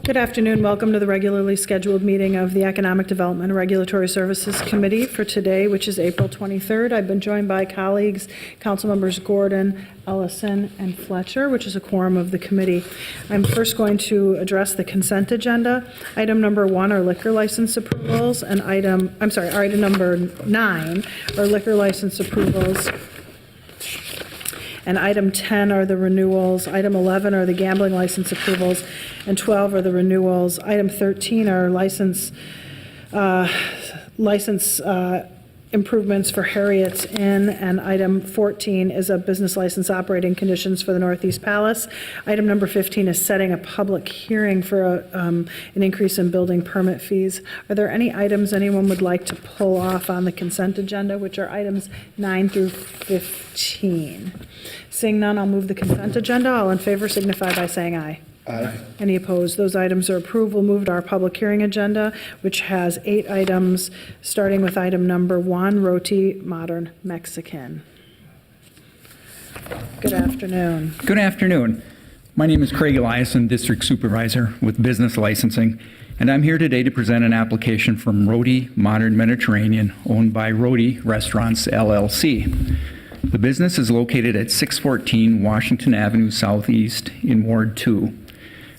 Good afternoon. Welcome to the regularly scheduled meeting of the Economic Development and Regulatory Services Committee for today, which is April 23rd. I've been joined by colleagues, council members Gordon, Ellison, and Fletcher, which is a quorum of the committee. I'm first going to address the consent agenda. Item number 1 are liquor license approvals, and item number 9 are liquor license approvals. And item 10 are the renewals. Item 11 are the gambling license approvals, and 12 are the renewals. Item 13 are license improvements for Harriet's Inn, and item 14 is a business license operating conditions for the Northeast Palace. Item number 15 is setting a public hearing for an increase in building permit fees. Are there any items anyone would like to pull off on the consent agenda, which are items 9 through 15? Seeing none, I'll move the consent agenda. All in favor signify by saying aye. Aye. Any opposed? Those items are approved. We'll move to our public hearing agenda, which has 8 items, starting with item number 1, Roti Modern Mexican. Good afternoon. Good afternoon. My name is Craig Eliason, District Supervisor with Business Licensing, and I'm here today to present an application from Roti Modern Mediterranean, owned by Roti Restaurants, LLC. The business is located at 614 Washington Avenue Southeast in Ward 2.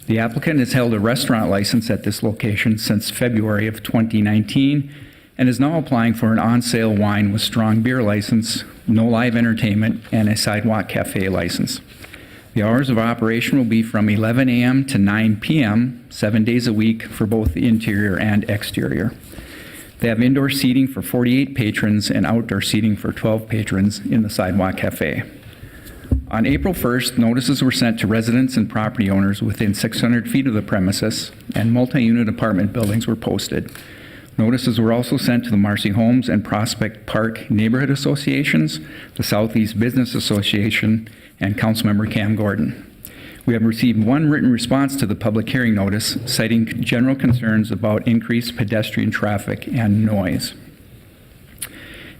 The applicant has held a restaurant license at this location since February of 2019 and is now applying for an on-sale wine with strong beer license, no live entertainment, and a sidewalk cafe license. The hours of operation will be from 11 a.m. to 9 p.m., 7 days a week for both the interior and exterior. They have indoor seating for 48 patrons and outdoor seating for 12 patrons in the sidewalk cafe. On April 1st, notices were sent to residents and property owners within 600 feet of the premises, and multi-unit apartment buildings were posted. Notices were also sent to the Marcy Homes and Prospect Park Neighborhood Associations, the Southeast Business Association, and Councilmember Cam Gordon. We have received one written response to the public hearing notice, citing general concerns about increased pedestrian traffic and noise.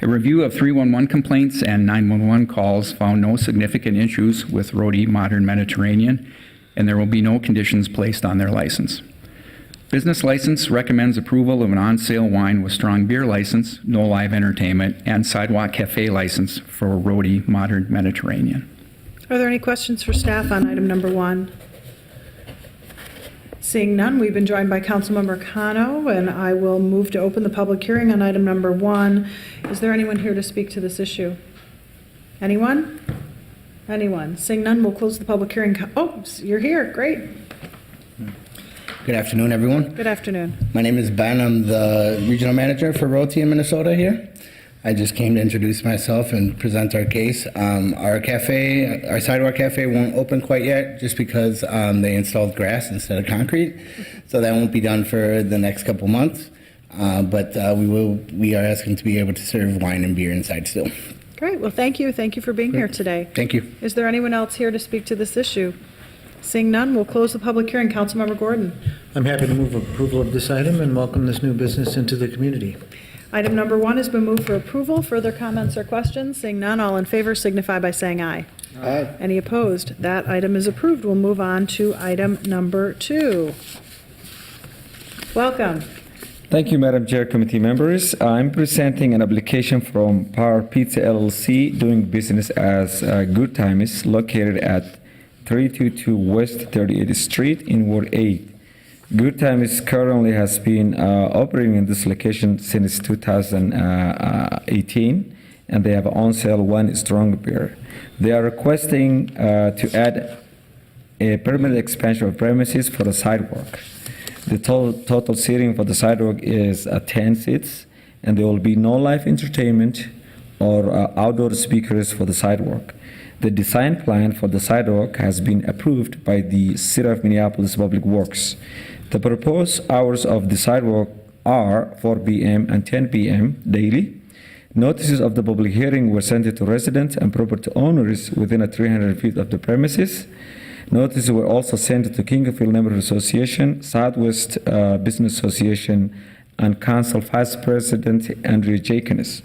A review of 311 complaints and 911 calls found no significant issues with Roti Modern Mediterranean, and there will be no conditions placed on their license. Business license recommends approval of an on-sale wine with strong beer license, no live entertainment, and sidewalk cafe license for Roti Modern Mediterranean. Are there any questions for staff on item number 1? Seeing none, we've been joined by Councilmember Cano, and I will move to open the public hearing on item number 1. Is there anyone here to speak to this issue? Anyone? Anyone? Seeing none, we'll close the public hearing. Oh, you're here. Great. Good afternoon, everyone. Good afternoon. My name is Ben. I'm the regional manager for Roti in Minnesota here. I just came to introduce myself and present our case. Our sidewalk cafe won't open quite yet just because they installed grass instead of concrete. So that won't be done for the next couple months. But we are asking to be able to serve wine and beer inside still. Great. Well, thank you. Thank you for being here today. Thank you. Is there anyone else here to speak to this issue? Seeing none, we'll close the public hearing. Councilmember Gordon. I'm happy to move approval of this item and welcome this new business into the community. Item number 1 has been moved for approval. Further comments or questions? Seeing none, all in favor signify by saying aye. Aye. Any opposed? That item is approved. We'll move on to item number 2. Welcome. Thank you, Madam Chair, committee members. I'm presenting an application from Power Pizza LLC, doing business as Good Times, located at 322 West 38th Street in Ward 8. Good Times currently has been operating in this location since 2018, and they have on sale one strong beer. They are requesting to add a permanent expansion of premises for the sidewalk. The total seating for the sidewalk is 10 seats, and there will be no live entertainment or outdoor speakers for the sidewalk. The design plan for the sidewalk has been approved by the City of Minneapolis Public Works. The proposed hours of the sidewalk are 4 p.m. and 10 p.m. daily. Notices of the public hearing were sent to residents and property owners within 300 feet of the premises. Notices were also sent to Kingfield Neighborhood Association, Southwest Business Association, and Council Vice President Andrea Jakenes.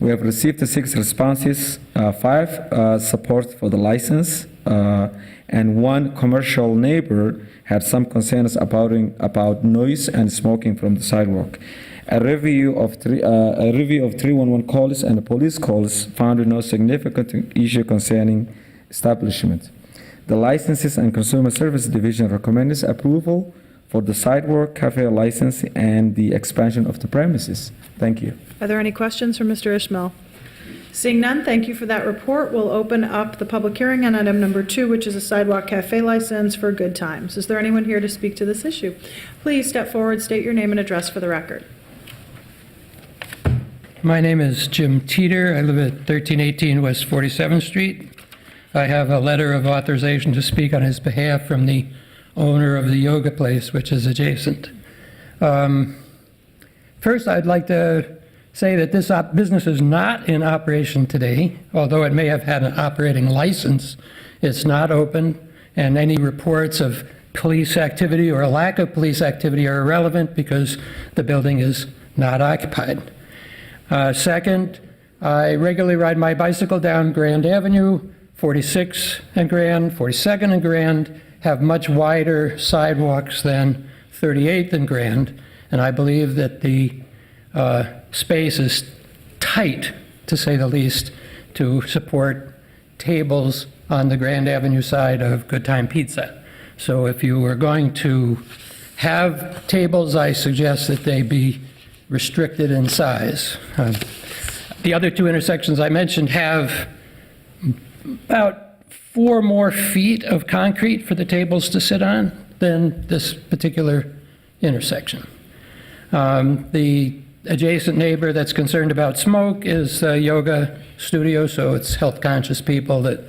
We have received 6 responses, 5 support for the license, and one commercial neighbor had some concerns about noise and smoking from the sidewalk. A review of 311 calls and police calls found no significant issue concerning establishment. The Licenses and Consumer Service Division recommends approval for the sidewalk cafe license and the expansion of the premises. Thank you. Are there any questions for Mr. Ishmael? Seeing none, thank you for that report. We'll open up the public hearing on item number 2, which is a sidewalk cafe license for Good Times. Is there anyone here to speak to this issue? Please step forward, state your name and address for the record. My name is Jim Teeter. I live at 1318 West 47th Street. I have a letter of authorization to speak on his behalf from the owner of the yoga place, which is adjacent. First, I'd like to say that this business is not in operation today, although it may have had an operating license. It's not open, and any reports of police activity or a lack of police activity are irrelevant because the building is not occupied. Second, I regularly ride my bicycle down Grand Avenue, 46 and Grand, 42nd and Grand, have much wider sidewalks than 38th and Grand, and I believe that the space is tight, to say the least, to support tables on the Grand Avenue side of Good Time Pizza. So if you were going to have tables, I suggest that they be restricted in size. The other 2 intersections I mentioned have about 4 more feet of concrete for the tables to sit on than this particular intersection. The adjacent neighbor that's concerned about smoke is a yoga studio, so it's health-conscious people that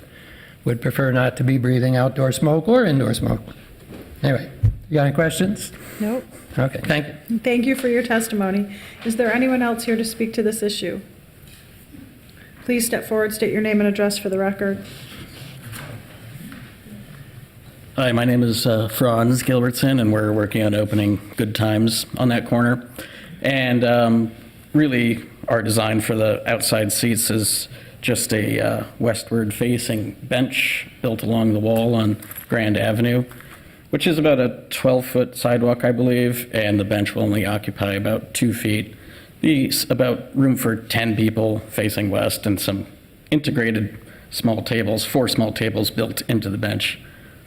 would prefer not to be breathing outdoor smoke or indoor smoke. Anyway, you got any questions? Nope. Okay, thank you. Thank you for your testimony. Is there anyone else here to speak to this issue? Please step forward, state your name and address for the record. Hi, my name is Franz Gilbertson, and we're working on opening Good Times on that corner. And really, our design for the outside seats is just a westward-facing bench built along the wall on Grand Avenue, which is about a 12-foot sidewalk, I believe, and the bench will only occupy about 2 feet. Be about room for 10 people facing west and some integrated small tables, 4 small tables built into the bench.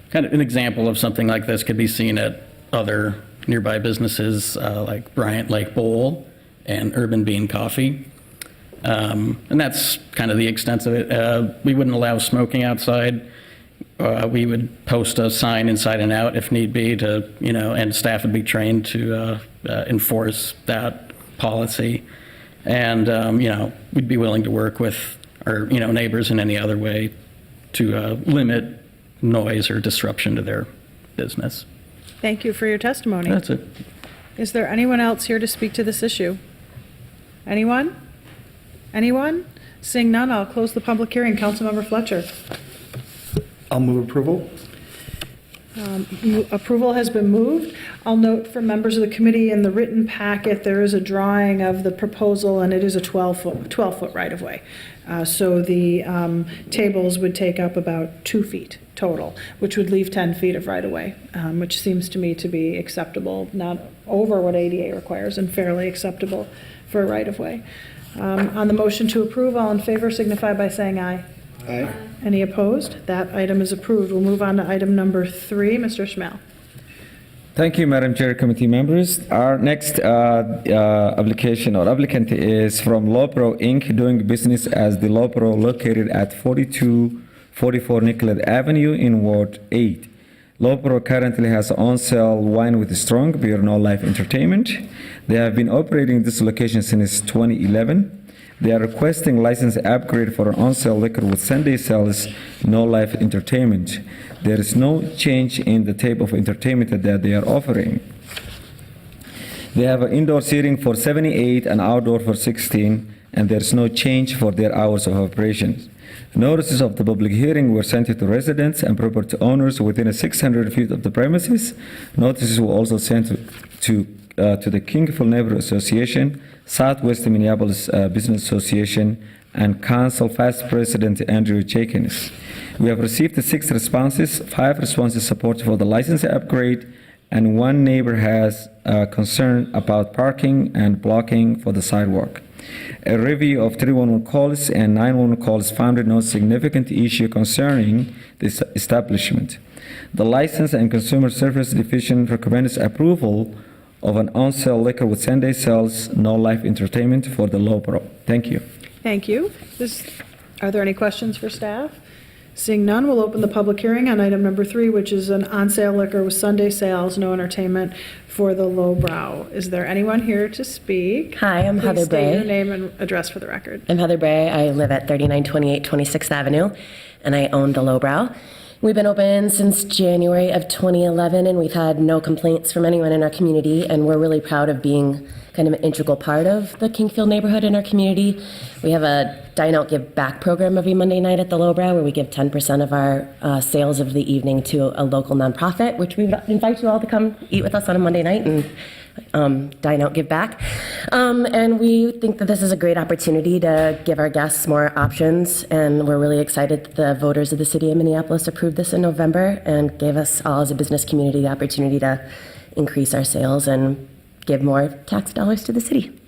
Kind of an example of something like this could be seen at other nearby businesses like Bryant Lake Bowl and Urban Bean Coffee. And that's kind of the extent of it. We wouldn't allow smoking outside. We would post a sign inside and out if need be to, and staff would be trained to enforce that policy. And, we'd be willing to work with our, neighbors in any other way to limit noise or disruption to their business. Thank you for your testimony. That's it. Is there anyone else here to speak to this issue? Anyone? Anyone? Seeing none, I'll close the public hearing. Councilmember Fletcher. I'll move approval. Approval has been moved. I'll note for members of the committee in the written packet, there is a drawing of the proposal, and it is a 12-foot right-of-way. So the tables would take up about 2 feet total, which would leave 10 feet of right-of-way, which seems to me to be acceptable, not over what ADA requires, and fairly acceptable for a right-of-way. On the motion to approve, all in favor signify by saying aye. Aye. Any opposed? That item is approved. We'll move on to item number 3. Mr. Schmel. Thank you, Madam Chair, committee members. Our next application or applicant is from Lopro Inc., doing business as the Lopro, located at 4244 Nicollet Avenue in Ward 8. Lopro currently has on-sale wine with strong beer, no live entertainment. They have been operating this location since 2011. They are requesting license upgrade for an on-sale liquor with Sunday sales, no live entertainment. There is no change in the type of entertainment that they are offering. They have an indoor seating for 78 and outdoor for 16, and there is no change for their hours of operation. Notices of the public hearing were sent to residents and property owners within 600 feet of the premises. Notices were also sent to the Kingful Neighborhood Association, Southwest Minneapolis Business Association, and Council Vice President Andrew Jenkins. We have received 6 responses, 5 responses support for the license upgrade, and 1 neighbor has concern about parking and blocking for the sidewalk. A review of 311 calls and 911 calls found no significant issue concerning this establishment. The License and Consumer Service Division recommends approval of an on-sale liquor with Sunday sales, no live entertainment for the Lowbrow. Thank you. Thank you. Are there any questions for staff? Seeing none, we'll open the public hearing on item number 3, which is an on-sale liquor with Sunday sales, no entertainment for the Lowbrow. Is there anyone here to speak? Hi, I'm Heather Please state Bray. your name and address for the record. I'm Heather Bray. I live at 3928 26th Avenue, and I own the Lowbrow. We've been open since January of 2011, and we've had no complaints from anyone in our community, and we're really proud of being kind of an integral part of the Kingfield neighborhood in our community. We have a Dine Out Give Back program every Monday night at the Lowbrow, where we give 10% of our sales of the evening to a local nonprofit, which we invite you all to come eat with us on a Monday night and Dine Out Give Back. And we think that this is a great opportunity to give our guests more options, and we're really excited that the voters of the city of Minneapolis approved this in November and gave us all as a business community the opportunity to increase our sales and give more tax dollars to the city.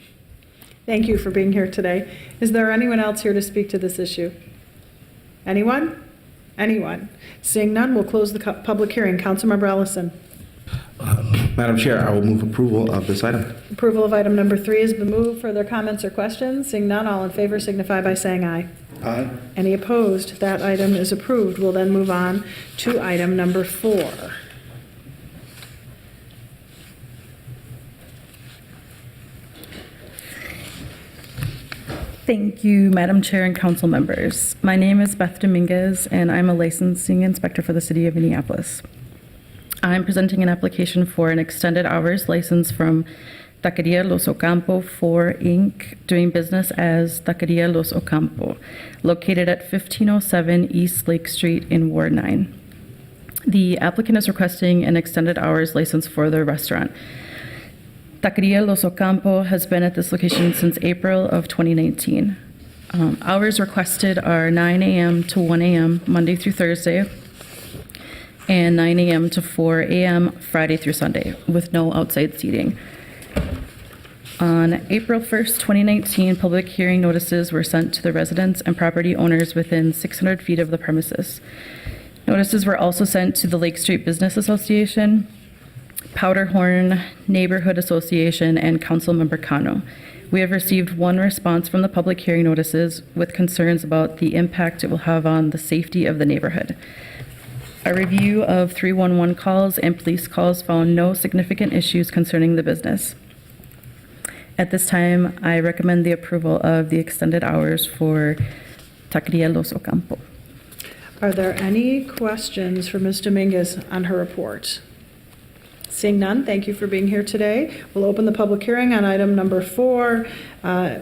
Thank you for being here today. Is there anyone else here to speak to this issue? Anyone? Anyone? Seeing none, we'll close the public hearing. Councilmember Ellison. Madam Chair, I will move approval of this item. Approval of item number 3 has been moved. Further comments or questions? Seeing none, all in favor signify by saying aye. Aye. Any opposed? That item is approved. We'll then move on to item number 4. Thank you, Madam Chair and council members. My name is Beth Dominguez, and I'm a licensing inspector for the city of Minneapolis. I'm presenting an application for an extended hours license from Taqueria Los Ocampo 4 Inc., doing business as Taqueria Los Ocampo, located at 1507 East Lake Street in Ward 9. The applicant is requesting an extended hours license for their restaurant. Taqueria Los Ocampo has been at this location since April of 2019. Hours requested are 9 a.m. to 1 a.m. Monday through Thursday, and 9 a.m. to 4 a.m. Friday through Sunday, with no outside seating. On April 1st, 2019, public hearing notices were sent to the residents and property owners within 600 feet of the premises. Notices were also sent to the Lake Street Business Association, Powderhorn Neighborhood Association, and Councilmember Cano. We have received 1 response from the public hearing notices with concerns about the impact it will have on the safety of the neighborhood. A review of 311 calls and police calls found no significant issues concerning the business. At this time, I recommend the approval of the extended hours for Taqueria Los Ocampo. Are there any questions for Ms. Dominguez on her report? Seeing none, thank you for being here today. We'll open the public hearing on item number 4,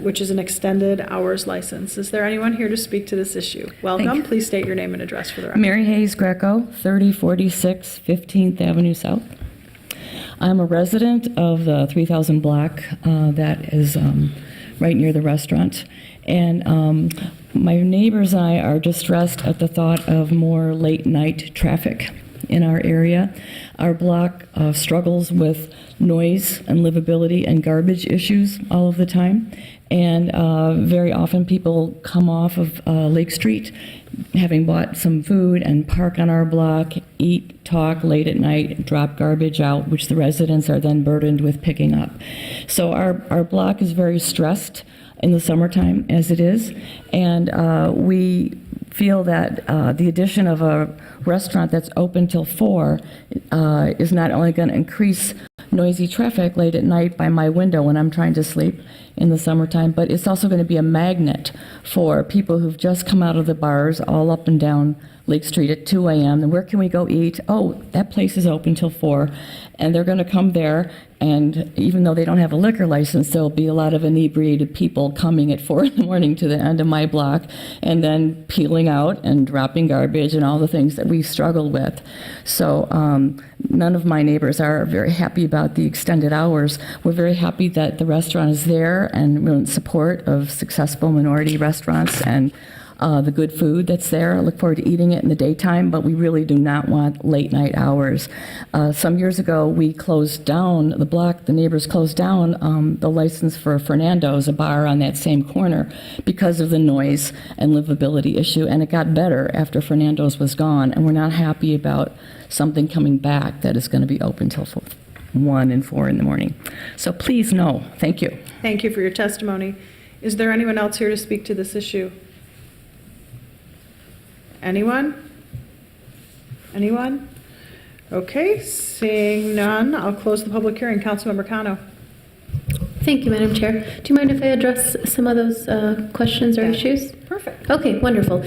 which is an extended hours license. Is there anyone here to speak to this issue? Welcome. Please state your name and address for the record. Mary Hayes Greco, 3046 15th Avenue South. I'm a resident of the 3000 block that is right near the restaurant. And my neighbors and I are distressed at the thought of more late night traffic in our area. Our block struggles with noise and livability and garbage issues all of the time. And very often people come off of Lake Street having bought some food and park on our block, eat, talk late at night, drop garbage out, which the residents are then burdened with picking up. So our block is very stressed in the summertime as it is. And we feel that the addition of a restaurant that's open till 4 is not only going to increase noisy traffic late at night by my window when I'm trying to sleep in the summertime, but it's also going to be a magnet for people who've just come out of the bars all up and down Lake Street at 2 a.m. And where can we go eat? Oh, that place is open till 4. And they're going to come there, and even though they don't have a liquor license, there'll be a lot of inebriated people coming at 4 in the morning to the end of my block and then peeling out and dropping garbage and all the things that we struggle with. So none of my neighbors are very happy about the extended hours. We're very happy that the restaurant is there, and we're in support of successful minority restaurants, and the good food that's there. I look forward to eating it in the daytime, but we really do not want late night hours. Some years ago, we closed down the block, the neighbors closed down the license for Fernando's, a bar on that same corner, because of the noise and livability issue, and it got better after Fernando's was gone, and we're not happy about something coming back that is going to be open till 1 and 4 in the morning. So please, no. Thank you. Thank you for your testimony. Is there anyone else here to speak to this issue? Anyone? Anyone? Okay, seeing none, I'll close the public hearing. Councilmember Cano. Thank you, Madam Chair. Do you mind if I address some of those questions or issues? Perfect. Okay, wonderful.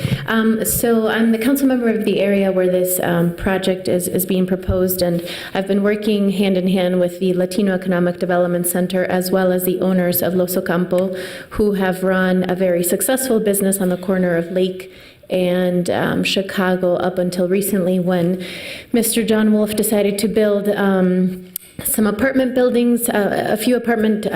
So I'm the council member of the area where this project is being proposed, and I've been working hand in hand with the Latino Economic Development Center as well as the owners of Los Ocampo, who have run a very successful business on the corner of Lake and Chicago up until recently, when Mr. John Wolf decided to build some apartment buildings, a few apartment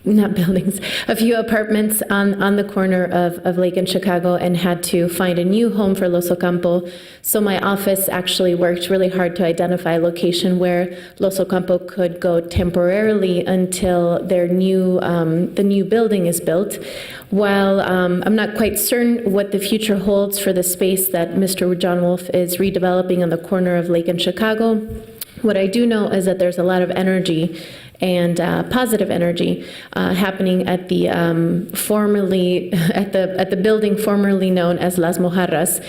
not buildings, a few apartments on the corner of Lake and Chicago, and had to find a new home for Los Ocampo. So my office actually worked really hard to identify a location where Los Ocampo could go temporarily until their new the new building is built. While I'm not quite certain what the future holds for the space that Mr. John Wolf is redeveloping on the corner of Lake and Chicago, what I do know is that there's a lot of energy and positive energy happening at the formerly at the building formerly known as Las Mojarras,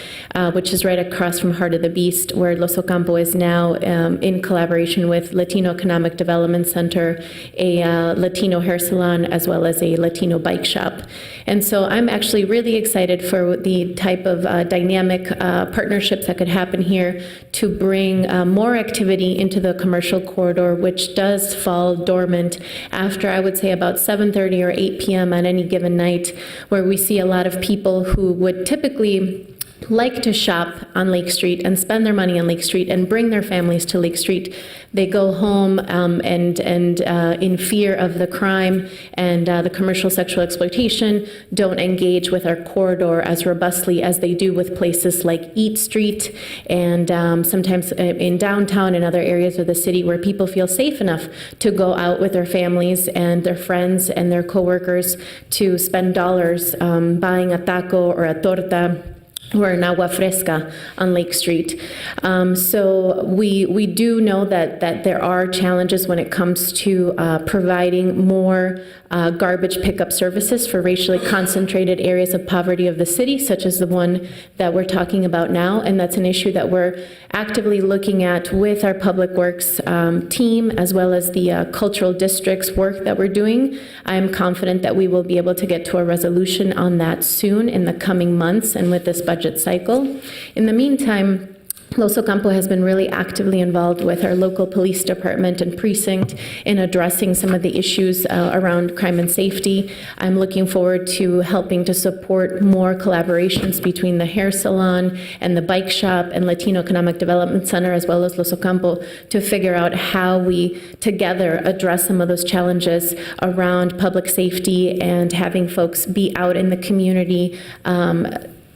which is right across from Heart of the Beast, where Los Ocampo is now in collaboration with Latino Economic Development Center, a Latino hair salon, as well as a Latino bike shop. And so I'm actually really excited for the type of dynamic partnerships that could happen here to bring more activity into the commercial corridor, which does fall dormant after, I would say, about 7:30 or 8 p.m. on any given night, where we see a lot of people who would typically like to shop on Lake Street and spend their money on Lake Street and bring their families to Lake Street. They go home and in fear of the crime and the commercial sexual exploitation, don't engage with our corridor as robustly as they do with places like Eat Street and sometimes in downtown and other areas of the city, where people feel safe enough to go out with their families and their friends and their coworkers to spend dollars buying a taco or a torta or an agua fresca on Lake Street. So we do know that there are challenges when it comes to providing more garbage pickup services for racially concentrated areas of poverty of the city, such as the one that we're talking about now. And that's an issue that we're actively looking at with our Public Works team, as well as the cultural district's work that we're doing. I'm confident that we will be able to get to a resolution on that soon in the coming months and with this budget cycle. In the meantime, Los Ocampo has been really actively involved with our local police department and precinct in addressing some of the issues around crime and safety. I'm looking forward to helping to support more collaborations between the hair salon and the bike shop and Latino Economic Development Center, as well as Los Ocampo, to figure out how we together address some of those challenges around public safety and having folks be out in the community,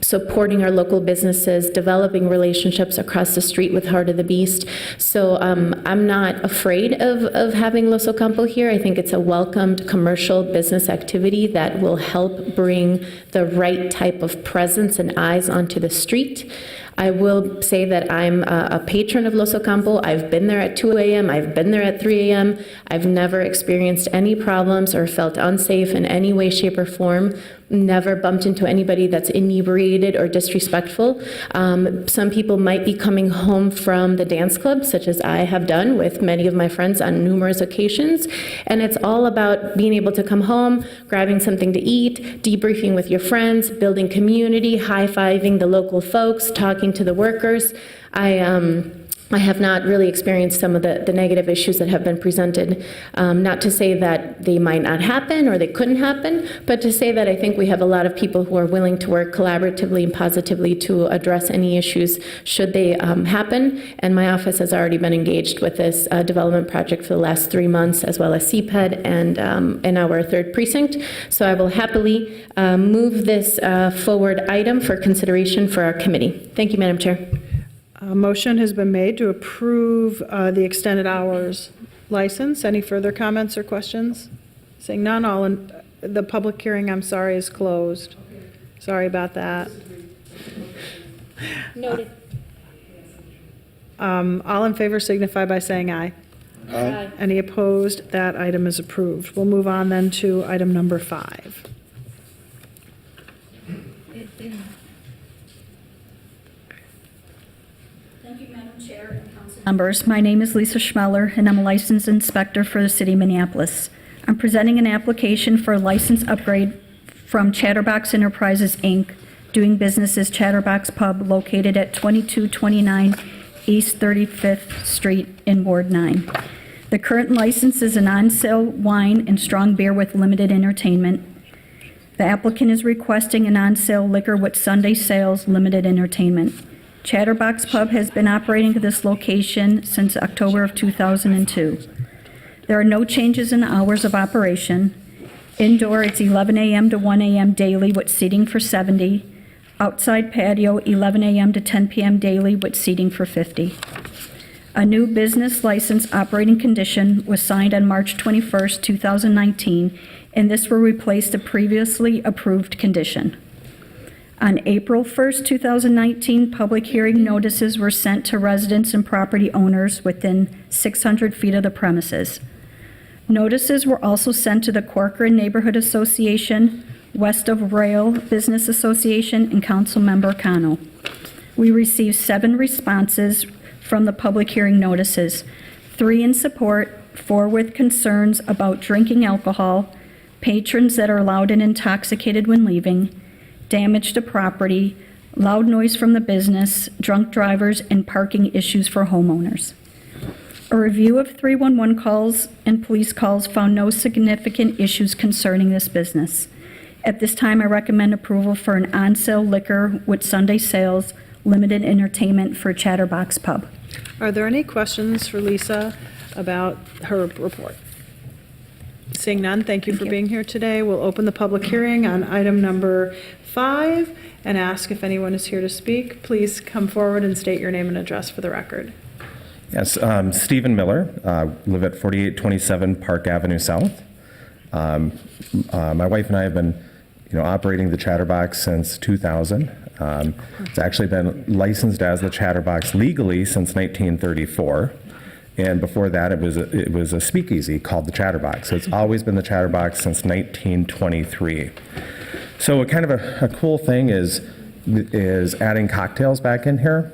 supporting our local businesses, developing relationships across the street with Heart of the Beast. So I'm not afraid of having Los Ocampo here. I think it's a welcomed commercial business activity that will help bring the right type of presence and eyes onto the street. I will say that I'm a patron of Los Ocampo. I've been there at 2 a.m. I've been there at 3 a.m. I've never experienced any problems or felt unsafe in any way, shape, or form. Never bumped into anybody that's inebriated or disrespectful. Some people might be coming home from the dance club, such as I have done with many of my friends on numerous occasions. And it's all about being able to come home, grabbing something to eat, debriefing with your friends, building community, high-fiving the local folks, talking to the workers. I have not really experienced some of the negative issues that have been presented. Not to say that they might not happen or they couldn't happen, but to say that I think we have a lot of people who are willing to work collaboratively and positively to address any issues should they happen. And my office has already been engaged with this development project for the last 3 months, as well as CPED and our 3rd precinct. So I will happily move this forward item for consideration for our committee. Thank you, Madam Chair. A motion has been made to approve the extended hours license. Any further comments or questions? Seeing none, the public hearing, I'm sorry, is closed. Sorry about that. Noted. All in favor signify by saying aye. Aye. Any opposed? That item is approved. We'll move on then to item number 5. Members, my name is Lisa Schmeller, and I'm a licensed inspector for the city of Minneapolis. I'm presenting an application for a license upgrade from Chatterbox Enterprises, Inc., doing business as Chatterbox Pub, located at 2229 East 35th Street in Ward 9. The current license is an on-sale wine and strong beer with limited entertainment. The applicant is requesting an on-sale liquor with Sunday sales, limited entertainment. Chatterbox Pub has been operating at this location since October of 2002. There are no changes in the hours of operation. Indoor, it's 11 a.m. to 1 a.m. daily with seating for 70. Outside patio, 11 a.m. to 10 p.m. daily with seating for 50. A new business license operating condition was signed on March 21st, 2019, and this will replace the previously approved condition. On April 1st, 2019, public hearing notices were sent to residents and property owners within 600 feet of the premises. Notices were also sent to the Corcoran Neighborhood Association, West of Rail Business Association, and Councilmember Cano. We received 7 responses from the public hearing notices, 3 in support, 4 with concerns about drinking alcohol, patrons that are loud and intoxicated when leaving, damage to property, loud noise from the business, drunk drivers, and parking issues for homeowners. A review of 311 calls and police calls found no significant issues concerning this business. At this time, I recommend approval for an on-sale liquor with Sunday sales, limited entertainment for Chatterbox Pub. Are there any questions for Lisa about her report? Seeing none, thank you for being here today. We'll open the public hearing on item number 5 and ask if anyone is here to speak. Please come forward and state your name and address for the record. Yes, Stephen Miller, live at 4827 Park Avenue South. My wife and I have been, operating the Chatterbox since 2000. It's actually been licensed as the Chatterbox legally since 1934. And before that, it was a speakeasy called the Chatterbox. So it's always been the Chatterbox since 1923. So kind of a cool thing is adding cocktails back in here.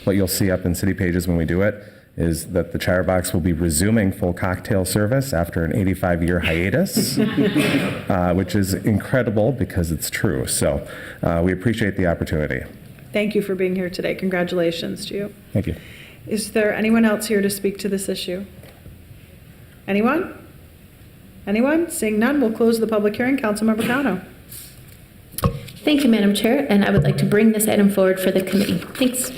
What you'll see up in City Pages when we do it is that the Chatterbox will be resuming full cocktail service after an 85-year hiatus, which is incredible because it's true. So we appreciate the opportunity. Thank you for being here today. Congratulations to you. Thank you. Is there anyone else here to speak to this issue? Anyone? Anyone? Seeing none, we'll close the public hearing. Councilmember Cano. Thank you, Madam Chair, and I would like to bring this item forward for the committee. Thanks.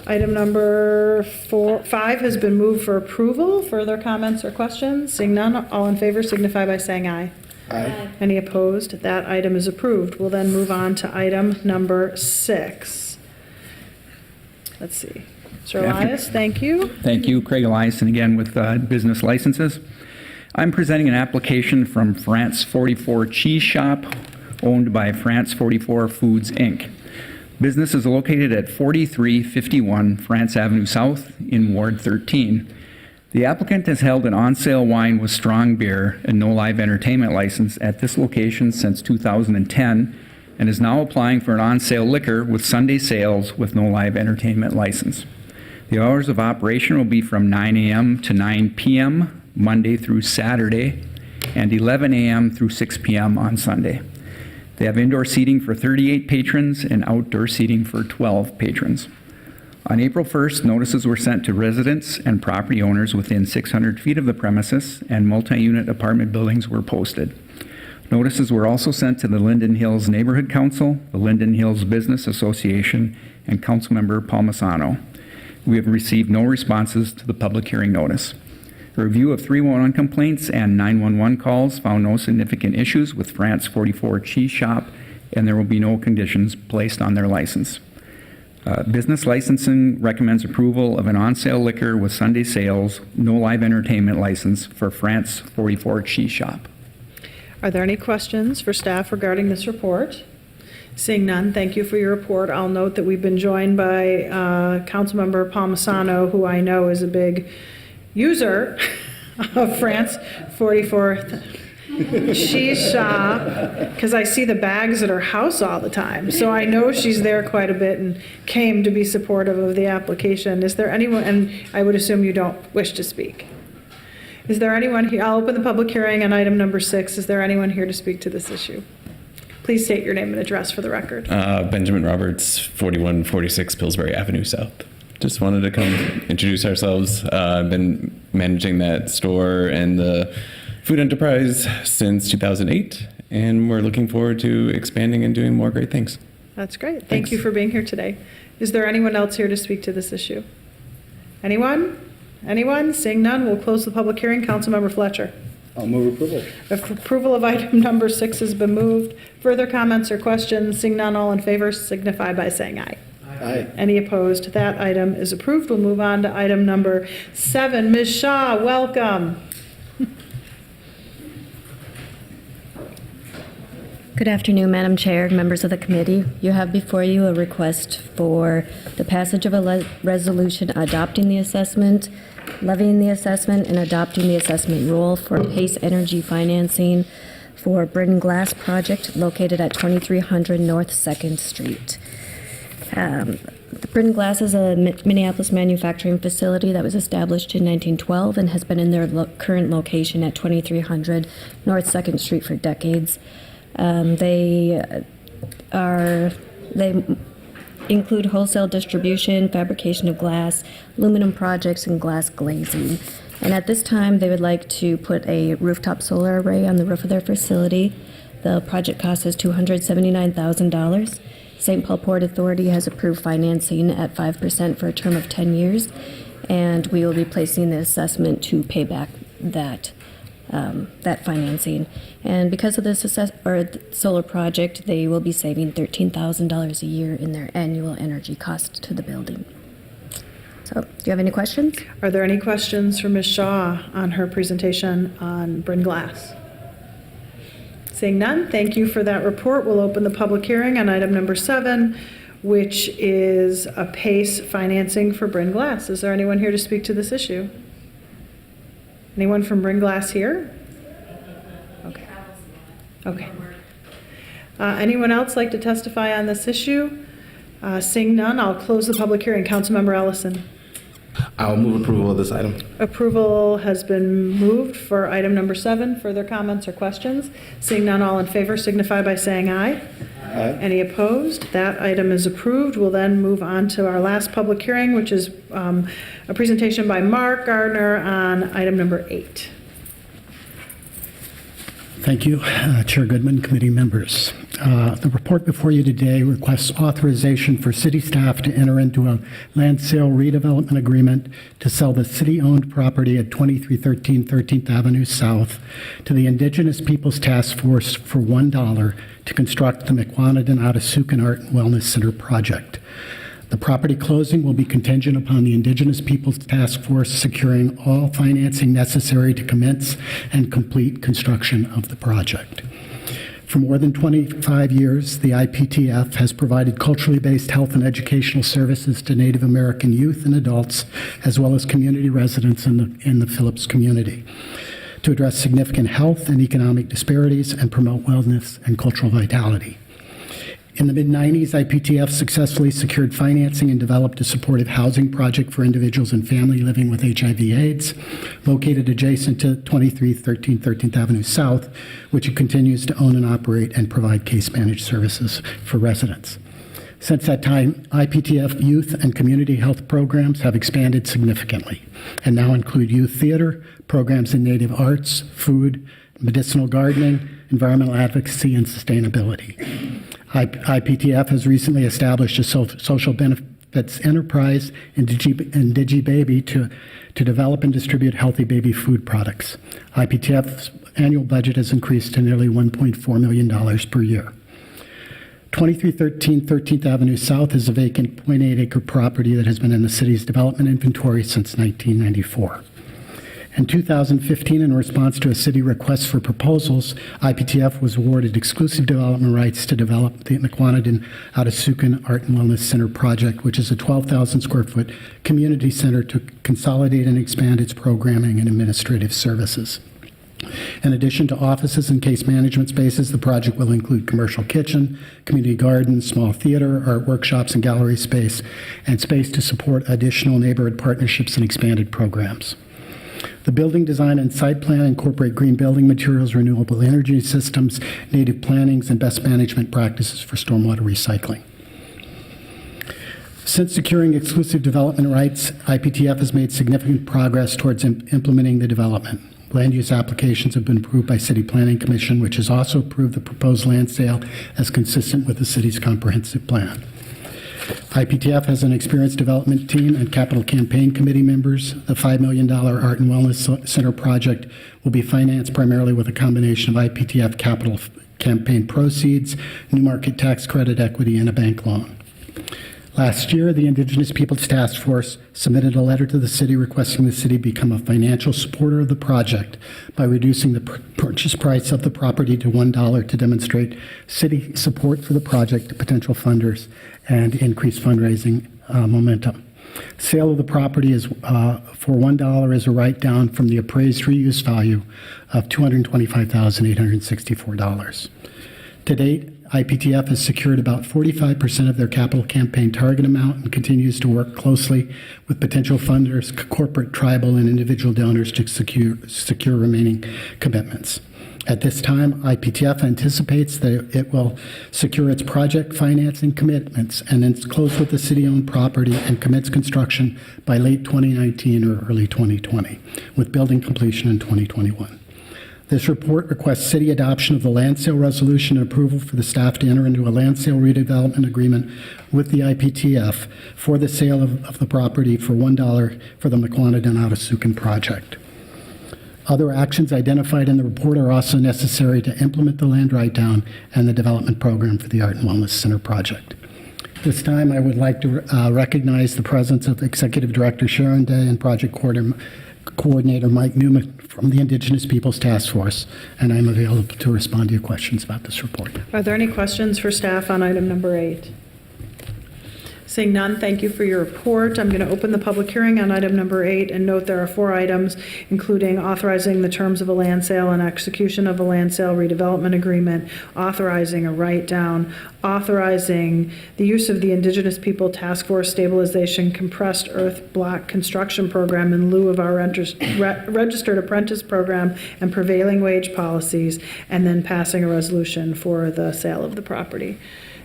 Item number 5 has been moved for approval. Further comments or questions? Seeing none, all in favor signify by saying aye. Aye. Any opposed? That item is approved. We'll then move on to item number 6. Let's see. Mr. Elias, thank you. Thank you. Craig Elias, and again with business licenses. I'm presenting an application from France 44 Cheese Shop, owned by France 44 Foods, Inc. Business is located at 4351 France Avenue South in Ward 13. The applicant has held an on-sale wine with strong beer and no live entertainment license at this location since 2010 and is now applying for an on-sale liquor with Sunday sales with no live entertainment license. The hours of operation will be from 9 a.m. to 9 p.m. Monday through Saturday and 11 a.m. through 6 p.m. on Sunday. They have indoor seating for 38 patrons and outdoor seating for 12 patrons. On April 1st, notices were sent to residents and property owners within 600 feet of the premises, and multi-unit apartment buildings were posted. Notices were also sent to the Linden Hills Neighborhood Council, the Linden Hills Business Association, and Councilmember Palmisano. We have received no responses to the public hearing notice. A review of 311 complaints and 911 calls found no significant issues with France 44 Cheese Shop, and there will be no conditions placed on their license. Business licensing recommends approval of an on-sale liquor with Sunday sales, no live entertainment license for France 44 Cheese Shop. Are there any questions for staff regarding this report? Seeing none, thank you for your report. I'll note that we've been joined by Councilmember Palmisano, who I know is a big user of France 44 Cheese Shop, because I see the bags at her house all the time. So I know she's there quite a bit and came to be supportive of the application. Is there anyone, and I would assume you don't wish to speak. Is there anyone here? I'll open the public hearing on item number 6. Is there anyone here to speak to this issue? Please state your name and address for the record. Benjamin Roberts, 4146 Pillsbury Avenue South. Just wanted to come introduce ourselves. I've been managing that store and the food enterprise since 2008, and we're looking forward to expanding and doing more great things. That's great. Thank Thanks. you for being here today. Is there anyone else here to speak to this issue? Anyone? Anyone? Seeing none, we'll close the public hearing. Councilmember Fletcher. I'll move approval. If approval of item number 6 has been moved, further comments or questions? Seeing none, all in favor signify by saying aye. Aye. Any opposed? That item is approved. We'll move on to item number 7. Ms. Shaw, welcome. Good afternoon, Madam Chair, members of the committee. You have before you a request for the passage of a resolution adopting the assessment, levying the assessment, and adopting the assessment rule for Pace Energy financing for Britain Glass project located at 2300 North 2nd Street. The Britain Glass is a Minneapolis manufacturing facility that was established in 1912 and has been in their current location at 2300 North 2nd Street for decades. They include wholesale distribution, fabrication of glass, aluminum projects, and glass glazing. And at this time, they would like to put a rooftop solar array on the roof of their facility. The project cost is $279,000. St. Paul Port Authority has approved financing at 5% for a term of 10 years, and we will be placing the assessment to pay back that financing. And because of this solar project, they will be saving $13,000 a year in their annual energy cost to the building. So, do you have any questions? Are there any questions for Ms. Shaw on her presentation on Britain Glass? Seeing none, thank you for that report. We'll open the public hearing on item number 7, which is a PACE financing for Britain Glass. Is there anyone here to speak to this issue? Anyone from Britain Glass here? Okay. Okay. Anyone else like to testify on this issue? Seeing none, I'll close the public hearing. Councilmember Ellison. I'll move approval of this item. Approval has been moved for item number 7. Further comments or questions? Seeing none, all in favor signify by saying aye. Aye. Any opposed? That item is approved. We'll then move on to our last public hearing, which is a presentation by Mark Gardner on item number 8. Thank you, Chair Goodman, committee members. The report before you today requests authorization for city staff to enter into a land sale redevelopment agreement to sell the city-owned property at 2313 13th Avenue South to the Indigenous Peoples Task Force for $1 to construct the McWanadan Otasukan Art and Wellness Center project. The property closing will be contingent upon the Indigenous Peoples Task Force securing all financing necessary to commence and complete construction of the project. For more than 25 years, the IPTF has provided culturally based health and educational services to Native American youth and adults, as well as community residents in the Phillips community, to address significant health and economic disparities and promote wellness and cultural vitality. In the mid-90s, IPTF successfully secured financing and developed a supportive housing project for individuals and family living with HIV/AIDS, located adjacent to 2313 13th Avenue South, which it continues to own and operate and provide case managed services for residents. Since that time, IPTF youth and community health programs have expanded significantly and now include youth theater, programs in native arts, food, medicinal gardening, environmental advocacy, and sustainability. IPTF has recently established a social benefits enterprise in DigiBaby to develop and distribute healthy baby food products. IPTF's annual budget has increased to nearly $1.4 million per year. 2313 13th Avenue South is a vacant 0.8-acre property that has been in the city's development inventory since 1994. In 2015, in response to a city request for proposals, IPTF was awarded exclusive development rights to develop the McQuanadan Outasukan Art and Wellness Center project, which is a 12,000 square foot community center to consolidate and expand its programming and administrative services. In addition to offices and case management spaces, the project will include commercial kitchen, community gardens, small theater, art workshops, and gallery space, and space to support additional neighborhood partnerships and expanded programs. The building design and site plan incorporate green building materials, renewable energy systems, native plantings, and best management practices for stormwater recycling. Since securing exclusive development rights, IPTF has made significant progress towards implementing the development. Land use applications have been approved by City Planning Commission, which has also approved the proposed land sale as consistent with the city's comprehensive plan. IPTF has an experienced development team and capital campaign committee members. The $5 million Art and Wellness Center project will be financed primarily with a combination of IPTF capital campaign proceeds, new market tax credit equity, and a bank loan. Last year, the Indigenous Peoples Task Force submitted a letter to the city requesting the city become a financial supporter of the project by reducing the purchase price of the property to $1 to demonstrate city support for the project to potential funders and increase fundraising momentum. Sale of the property is for $1 is a write-down from the appraised reuse value of $225,864. To date, IPTF has secured about 45% of their capital campaign target amount and continues to work closely with potential funders, corporate, tribal, and individual donors to secure remaining commitments. At this time, IPTF anticipates that it will secure its project financing commitments and then close with the city-owned property and commence construction by late 2019 or early 2020, with building completion in 2021. This report requests city adoption of the land sale resolution and approval for the staff to enter into a land sale redevelopment agreement with the IPTF for the sale of the property for $1 for the McQuanadan Outasukan project. Other actions identified in the report are also necessary to implement the land write-down and the development program for the Art and Wellness Center project. This time, I would like to recognize the presence of Executive Director Sharon Day and Project Coordinator Mike Newman from the Indigenous Peoples Task Force, and I'm available to respond to your questions about this report. Are there any questions for staff on item number 8? Seeing none, thank you for your report. I'm going to open the public hearing on item number 8 and note there are 4 items, including authorizing the terms of a land sale and execution of a land sale redevelopment agreement, authorizing a write-down, authorizing the use of the Indigenous People Task Force Stabilization Compressed Earth Block Construction Program in lieu of our Registered Apprentice Program and prevailing wage policies, and then passing a resolution for the sale of the property.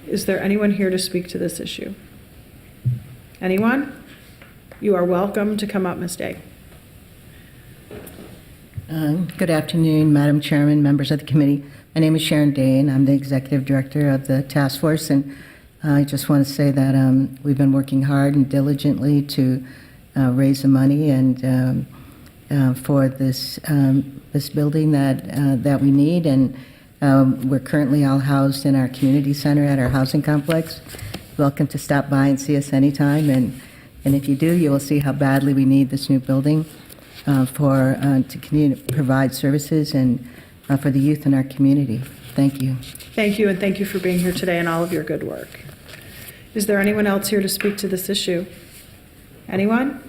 Is there anyone here to speak to this issue? Anyone? You are welcome to come up, Ms. Day. Good afternoon, Madam Chairman, members of the committee. My name is Sharon Day, and I'm the Executive Director of the Task Force. And I just want to say that we've been working hard and diligently to raise the money and for this building that we need. And we're currently all housed in our community center at our housing complex. Welcome to stop by and see us anytime, and if you do, you will see how badly we need this new building to continue to provide services and for the youth in our community. Thank you. Thank you, and thank you for being here today and all of your good work. Is there anyone else here to speak to this issue? Anyone?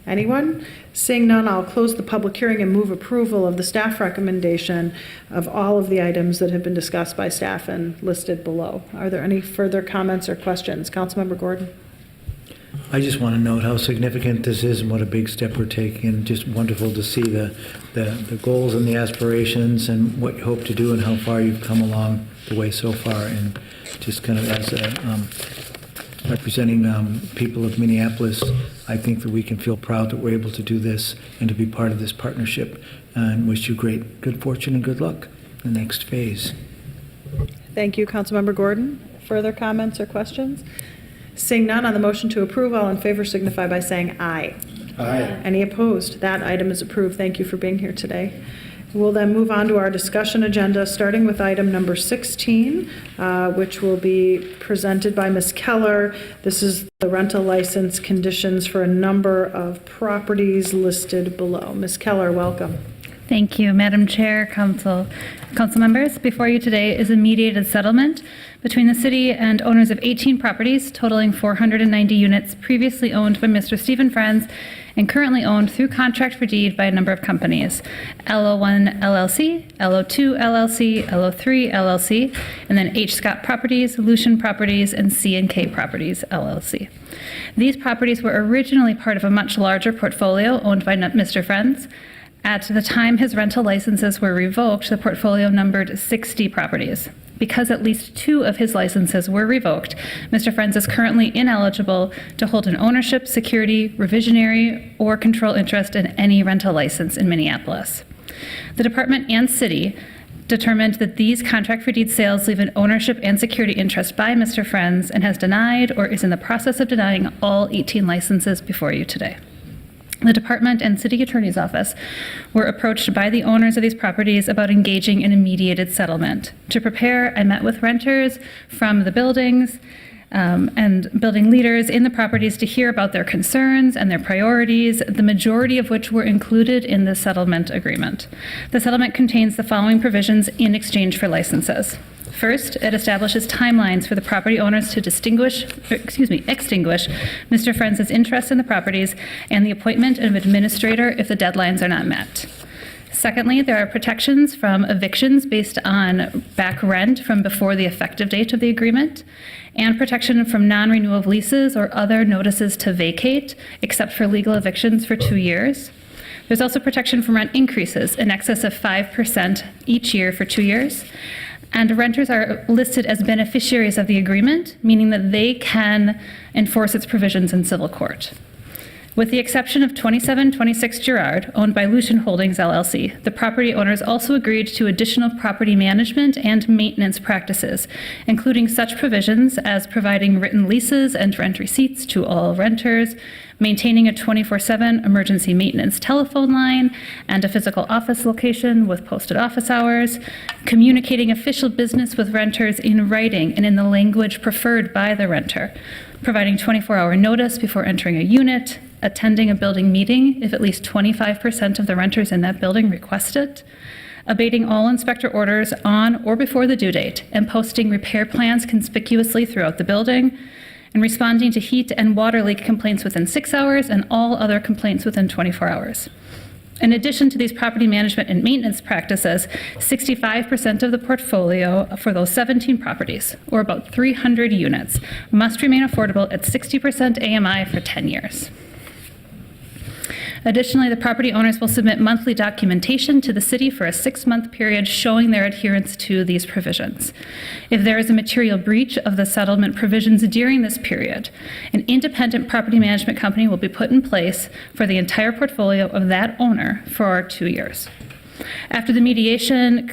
Anyone? Seeing none, I'll close the public hearing and move approval of the staff recommendation of all of the items that have been discussed by staff and listed below. Are there any further comments or questions? Councilmember Gordon. I just want to note how significant this is and what a big step we're taking, and just wonderful to see the goals and the aspirations and what you hope to do and how far you've come along the way so far. And just kind of as a, representing people of Minneapolis, I think that we can feel proud that we're able to do this and to be part of this partnership, and wish you good fortune and good luck in the next phase. Thank you, Councilmember Gordon. Further comments or questions? Seeing none on the motion to approve, all in favor signify by saying aye. Aye. Any opposed? That item is approved. Thank you for being here today. We'll then move on to our discussion agenda, starting with item number 16, which will be presented by Ms. Keller. This is the rental license conditions for a number of properties listed below. Ms. Keller, welcome. Thank you, Madam Chair, Council members. Before you today is a mediated settlement between the city and owners of 18 properties totaling 490 units previously owned by Mr. Stephen Friends and currently owned through contract for deed by a number of companies: LO1 LLC, LO2 LLC, LO3 LLC, and then H. Scott Properties, Lucian Properties, and C&K Properties LLC. These properties were originally part of a much larger portfolio owned by Mr. Friends. At the time his rental licenses were revoked, the portfolio numbered 60 properties. Because at least 2 of his licenses were revoked, Mr. Friends is currently ineligible to hold an ownership, security, revisionary, or control interest in any rental license in Minneapolis. The department and city determined that these contract for deed sales leave an ownership and security interest by Mr. Friends and has denied or is in the process of denying all 18 licenses before you today. The department and city attorney's office were approached by the owners of these properties about engaging in a mediated settlement. To prepare, I met with renters from the buildings and building leaders in the properties to hear about their concerns and their priorities, the majority of which were included in the settlement agreement. The settlement contains the following provisions in exchange for licenses. First, it establishes timelines for the property owners to extinguish Mr. Friends' interest in the properties and the appointment of an administrator if the deadlines are not met. Secondly, there are protections from evictions based on back rent from before the effective date of the agreement, and protection from non-renewal of leases or other notices to vacate, except for legal evictions for 2 years. There's also protection from rent increases in excess of 5% each year for 2 years. And renters are listed as beneficiaries of the agreement, meaning that they can enforce its provisions in civil court. With the exception of 2726 Girard, owned by Lucian Holdings LLC, the property owners also agreed to additional property management and maintenance practices, including such provisions as providing written leases and rent receipts to all renters, maintaining a 24/7 emergency maintenance telephone line and a physical office location with posted office hours, communicating official business with renters in writing and in the language preferred by the renter, providing 24-hour notice before entering a unit, attending a building meeting if at least 25% of the renters in that building request it, abating all inspector orders on or before the due date, and posting repair plans conspicuously throughout the building, and responding to heat and water leak complaints within 6 hours and all other complaints within 24 hours. In addition to these property management and maintenance practices, 65% of the portfolio for those 17 properties, or about 300 units, must remain affordable at 60% AMI for 10 years. Additionally, the property owners will submit monthly documentation to the city for a 6-month period showing their adherence to these provisions. If there is a material breach of the settlement provisions during this period, an independent property management company will be put in place for the entire portfolio of that owner for 2 years. After the mediation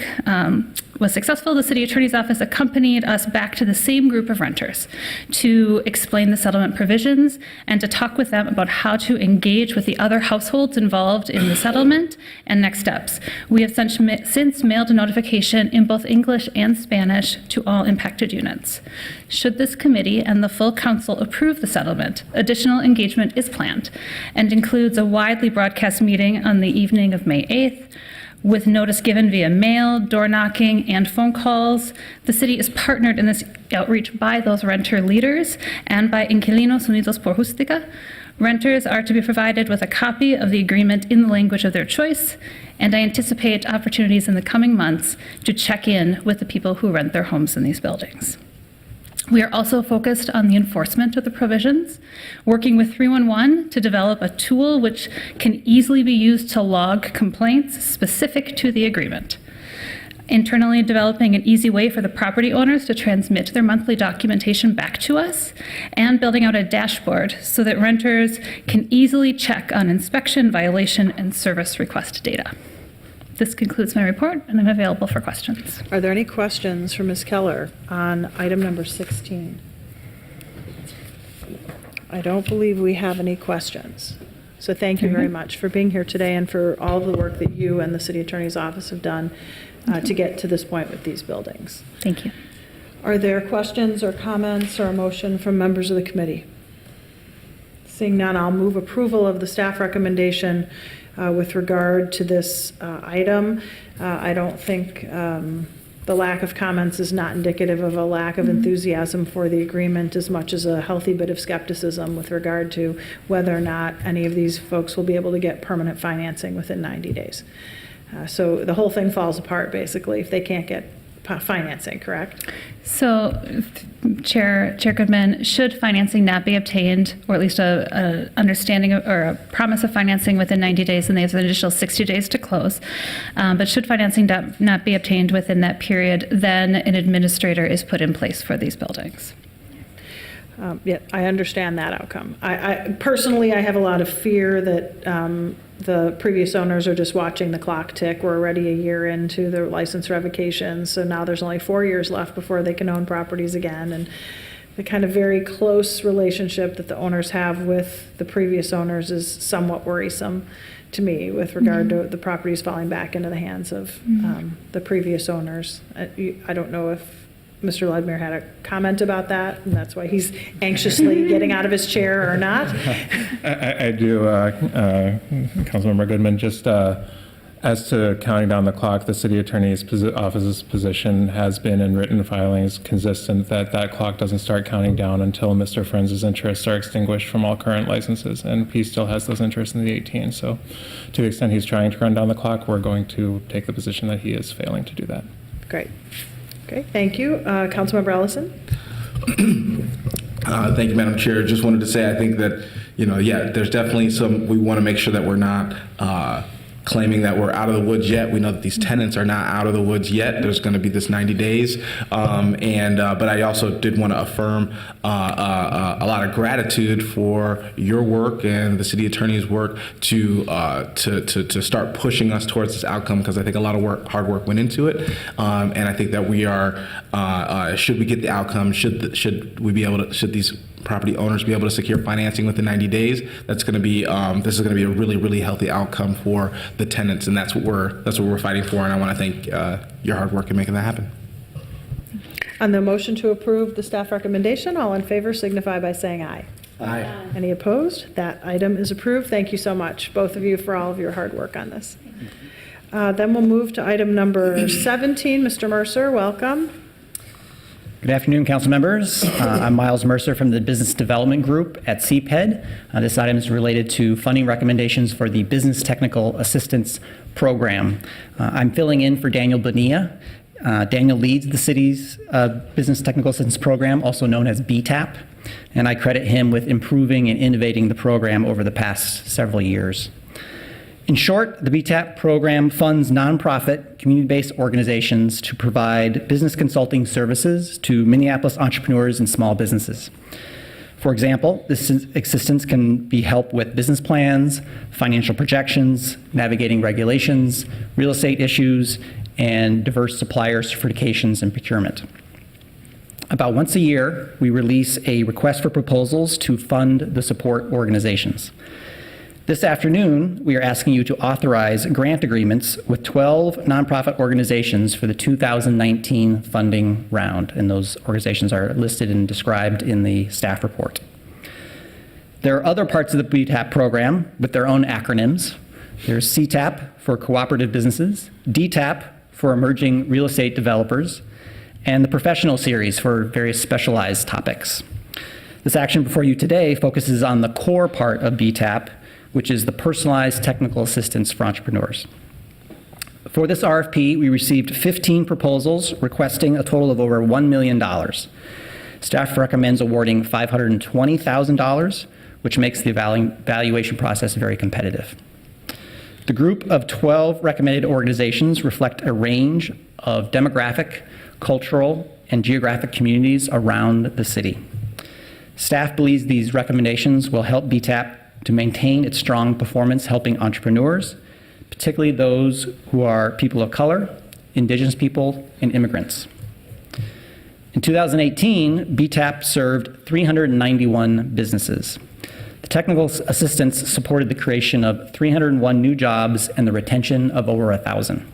was successful, the city attorney's office accompanied us back to the same group of renters to explain the settlement provisions and to talk with them about how to engage with the other households involved in the settlement and next steps. We have since mailed a notification in both English and Spanish to all impacted units. Should this committee and the full council approve the settlement, additional engagement is planned and includes a widely broadcast meeting on the evening of May 8th, with notice given via mail, door knocking, and phone calls. The city is partnered in this outreach by those renter leaders and by Inquilinos Unidos por Justicia. Renters are to be provided with a copy of the agreement in the language of their choice, and I anticipate opportunities in the coming months to check in with the people who rent their homes in these buildings. We are also focused on the enforcement of the provisions, working with 311 to develop a tool which can easily be used to log complaints specific to the agreement. internally developing an easy way for the property owners to transmit their monthly documentation back to us, and building out a dashboard so that renters can easily check on inspection, violation, and service request data. This concludes my report, and I'm available for questions. Are there any questions for Ms. Keller on item number 16? I don't believe we have any questions. So thank you very much for being here today and for all the work that you and the City Attorney's Office have done to get to this point with these buildings. Thank you. Are there questions or comments or a motion from members of the committee? Seeing none, I'll move approval of the staff recommendation with regard to this item. I don't think the lack of comments is not indicative of a lack of enthusiasm for the agreement as much as a healthy bit of skepticism with regard to whether or not any of these folks will be able to get permanent financing within 90 days. So the whole thing falls apart basically if they can't get financing, correct? So, Chair Goodman, should financing not be obtained, or at least a understanding or a promise of financing within 90 days, then they have an additional 60 days to close. But should financing not be obtained within that period, then an administrator is put in place for these buildings. Yeah, I understand that outcome. I personally, I have a lot of fear that the previous owners are just watching the clock tick. We're already a year into the license revocation, so now there's only 4 years left before they can own properties again. And the kind of very close relationship that the owners have with the previous owners is somewhat worrisome to me with regard to the properties falling back into the hands of the previous owners. I don't know if Mr. Ledmere had a comment about that, and that's why he's anxiously getting out of his chair or not. I do, Councilmember Goodman, just as to counting down the clock, the city attorney's office's position has been in written filings consistent that that clock doesn't start counting down until Mr. Friends' interests are extinguished from all current licenses, and he still has those interests in the 18. So to the extent he's trying to run down the clock, we're going to take the position that he is failing to do that. Great. Okay, thank you. Councilmember Ellison? Thank you, Madam Chair. Just wanted to say, I think that, there's definitely we want to make sure that we're not claiming that we're out of the woods yet. We know that these tenants are not out of the woods yet. There's going to be this 90 days. But I also did want to affirm a lot of gratitude for your work and the city attorney's work to start pushing us towards this outcome, because I think a lot of hard work went into it. And I think that we are, should we get the outcome, should these property owners be able to secure financing within 90 days, that's going to be this is going to be a really, really healthy outcome for the tenants, and that's what we're fighting for. And I want to thank your hard work in making that happen. On the motion to approve the staff recommendation, all in favor signify by saying aye. Aye. Any opposed? That item is approved. Thank you so much, both of you, for all of your hard work on this. Then we'll move to item number 17. Mr. Mercer, welcome. Good afternoon, council members. I'm Miles Mercer from the Business Development Group at CPED. This item is related to funding recommendations for the Business Technical Assistance Program. I'm filling in for Daniel Bonilla. Daniel leads the city's Business Technical Assistance Program, also known as BTAP, and I credit him with improving and innovating the program over the past several years. In short, the BTAP program funds nonprofit, community-based organizations to provide business consulting services to Minneapolis entrepreneurs and small businesses. For example, this assistance can be help with business plans, financial projections, navigating regulations, real estate issues, and diverse supplier certifications and procurement. About once a year, we release a request for proposals to fund the support organizations. This afternoon, we are asking you to authorize grant agreements with 12 nonprofit organizations for the 2019 funding round, and those organizations are listed and described in the staff report. There are other parts of the BTAP program with their own acronyms. There's CTAP for cooperative businesses, DTAP for emerging real estate developers, and the professional series for various specialized topics. This action before you today focuses on the core part of BTAP, which is the personalized technical assistance for entrepreneurs. For this RFP, we received 15 proposals requesting a total of over $1 million. Staff recommends awarding $520,000, which makes the evaluation process very competitive. The group of 12 recommended organizations reflect a range of demographic, cultural, and geographic communities around the city. Staff believes these recommendations will help BTAP to maintain its strong performance helping entrepreneurs, particularly those who are people of color, Indigenous people, and immigrants. In 2018, BTAP served 391 businesses. The technical assistance supported the creation of 301 new jobs and the retention of over 1,000.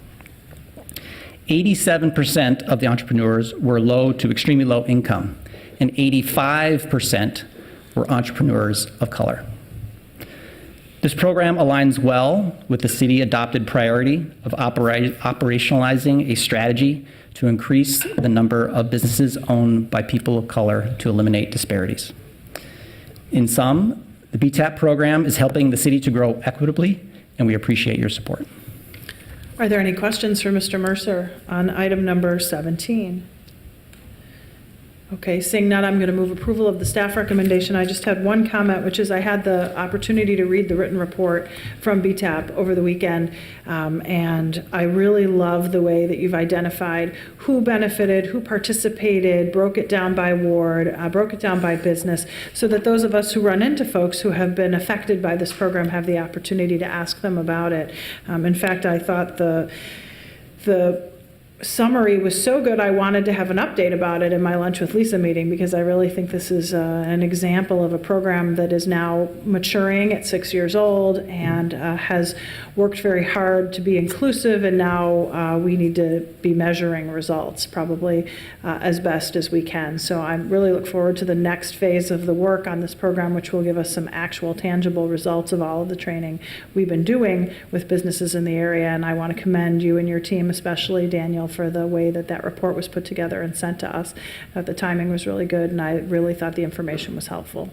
87% of the entrepreneurs were low to extremely low income, and 85% were entrepreneurs of color. This program aligns well with the city-adopted priority of operationalizing a strategy to increase the number of businesses owned by people of color to eliminate disparities. In sum, the BTAP program is helping the city to grow equitably, and we appreciate your support. Are there any questions for Mr. Mercer on item number 17? Okay, seeing none, I'm going to move approval of the staff recommendation. I just had one comment, which is I had the opportunity to read the written report from BTAP over the weekend, and I really love the way that you've identified who benefited, who participated, broke it down by ward, broke it down by business, so that those of us who run into folks who have been affected by this program have the opportunity to ask them about it. In fact, I thought the summary was so good, I wanted to have an update about it in my Lunch with Lisa meeting, because I really think this is an example of a program that is now maturing at 6 years old and has worked very hard to be inclusive, and now we need to be measuring results probably as best as we can. So I really look forward to the next phase of the work on this program, which will give us some actual tangible results of all of the training we've been doing with businesses in the area. And I want to commend you and your team, especially Daniel, for the way that that report was put together and sent to us. The timing was really good, and I really thought the information was helpful.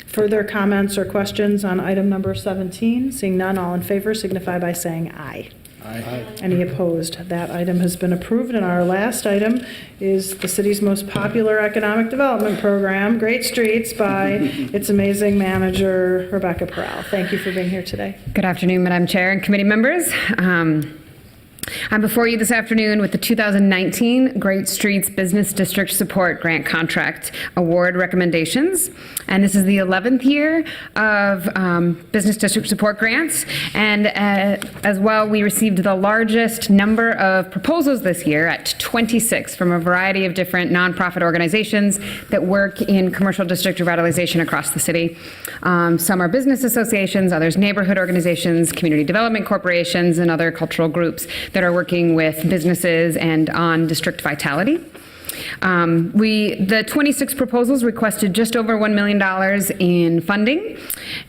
Further comments or questions on item number 17? Seeing none, all in favor signify by saying aye. Aye. Any opposed? That item has been approved. And our last item is the city's most popular economic development program, Great Streets, by its amazing manager, Rebecca Perel. Thank you for being here today. Good afternoon, Madam Chair and committee members. I'm before you this afternoon with the 2019 Great Streets Business District Support Grant Contract Award recommendations. And this is the 11th year of Business District Support Grants. And as well, we received the largest number of proposals this year at 26 from a variety of different nonprofit organizations that work in commercial district revitalization across the city. Some are business associations, others neighborhood organizations, community development corporations, and other cultural groups that are working with businesses and on district vitality. The 26 proposals requested just over $1 million in funding,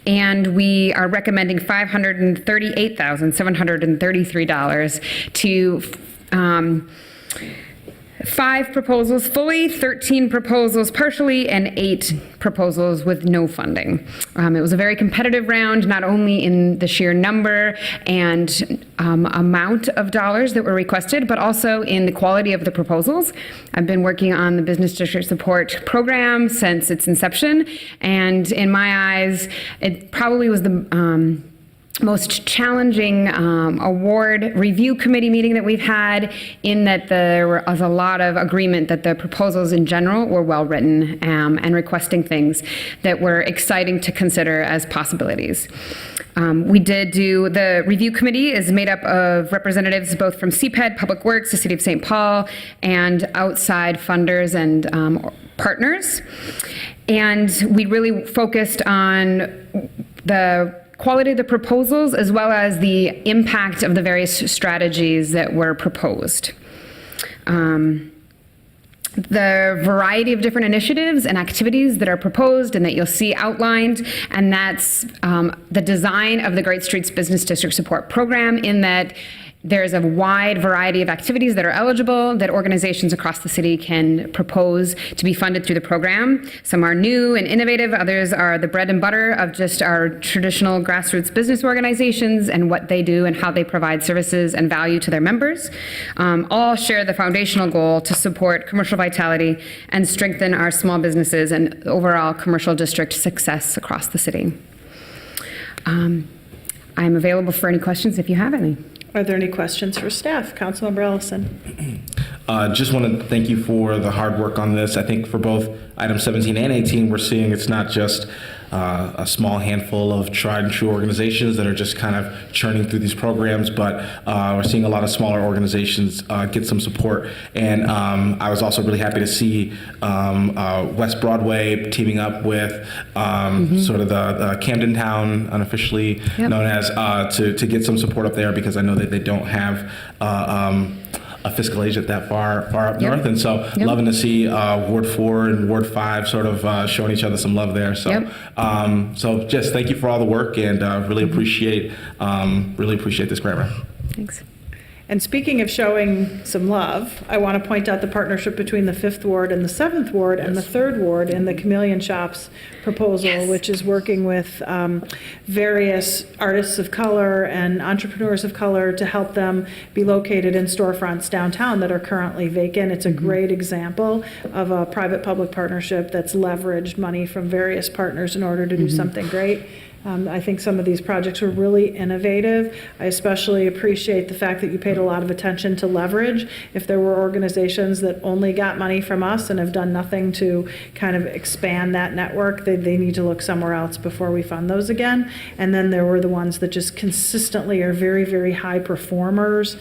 and we are recommending $538,733 to 5 proposals fully, 13 proposals partially, and 8 proposals with no funding. It was a very competitive round, not only in the sheer number and amount of dollars that were requested, but also in the quality of the proposals. I've been working on the Business District Support Program since its inception, and in my eyes, it probably was the most challenging award review committee meeting that we've had, in that there was a lot of agreement that the proposals in general were well written and requesting things that were exciting to consider as possibilities. We did do, the review committee is made up of representatives both from CPED, Public Works, the City of St. Paul, and outside funders and partners. And we really focused on the quality of the proposals as well as the impact of the various strategies that were proposed. The variety of different initiatives and activities that are proposed and that you'll see outlined, and that's the design of the Great Streets Business District Support Program, in that there's a wide variety of activities that are eligible that organizations across the city can propose to be funded through the program. Some are new and innovative, others are the bread and butter of just our traditional grassroots business organizations and what they do and how they provide services and value to their members. All share the foundational goal to support commercial vitality and strengthen our small businesses and overall commercial district success across the city. I'm available for any questions if you have any. Are there any questions for staff? Councilmember Ellison. Just want to thank you for the hard work on this. I think for both items 17 and 18, we're seeing it's not just a small handful of tried and true organizations that are just kind of churning through these programs, but we're seeing a lot of smaller organizations get some support. And I was also really happy to see West Broadway teaming up with sort of the Camden Town, unofficially known as, to get some support up there, because I know that they don't have a fiscal agent that far up north, and so loving to see Ward 4 and Ward 5 sort of showing each other some love there. So, so just thank you for all the work, and really appreciate this grant round. Thanks. And speaking of showing some love, I want to point out the partnership between the 5th Ward and the 7th Ward and the 3rd Ward in the Chameleon Shops proposal, which is working with various artists of color and entrepreneurs of color to help them be located in storefronts downtown that are currently vacant. It's a great example of a private-public partnership that's leveraged money from various partners in order to do something great. I think some of these projects were really innovative. I especially appreciate the fact that you paid a lot of attention to leverage. If there were organizations that only got money from us and have done nothing to kind of expand that network, they need to look somewhere else before we fund those again. And then there were the ones that just consistently are very, very high performers,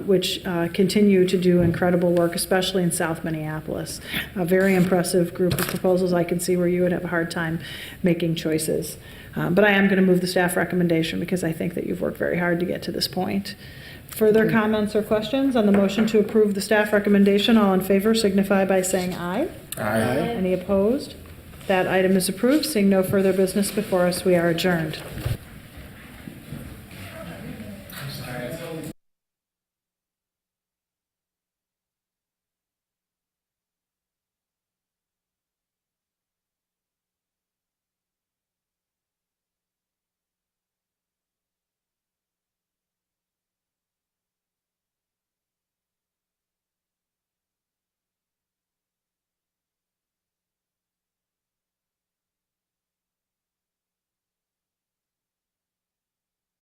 which continue to do incredible work, especially in South Minneapolis. A very impressive group of proposals. I can see where you would have a hard time making choices. But I am going to move the staff recommendation because I think that you've worked very hard to get to this point. Further comments or questions on the motion to approve the staff recommendation? All in favor signify by saying aye. Aye. Any opposed? That item is approved. Seeing no further business before us, we are adjourned.